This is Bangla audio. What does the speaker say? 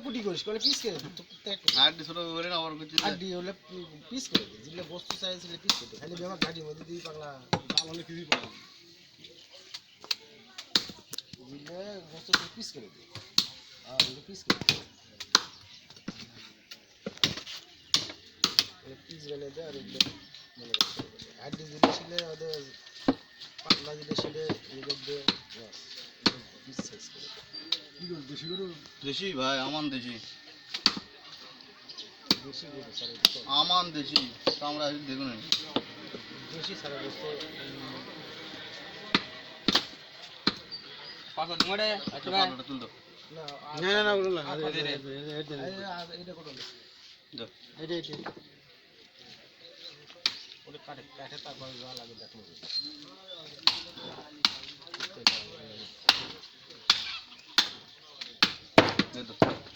কুটি করিস মানে পিস করে দে আড্ডি ছোট করে না আবার কিছু আড্ডি হলে পিস করে দে যেগুলো বস্তু চাইছিলে পিস করে দে খালি বেমা গাড়ির মধ্যে দিই পাগলা দাম অনেক কিছুই পাবো যেগুলো বস্তু পিস করে দে আর এগুলো পিস করে দে পিস বেলে দে আর এগুলো মনে করতে আড্ডি যেটা ছিল ওদের পাগলা যেটা ছিল এগুলো দে পিস সাইজ করে দে কি করবো দেশি গরু দেশি ভাই আমান দেশি দেশি গরু স্যার আমান দেশি আমরা দেখুন দেশি সারা বস্তু পাঁচশো তোমারে আচ্ছা পাটা তুল দাও না না না না ওগুলো না এটা কত দাও এটা ওটা কাটে কাটে তারপর যা লাগে দেখো দে দাও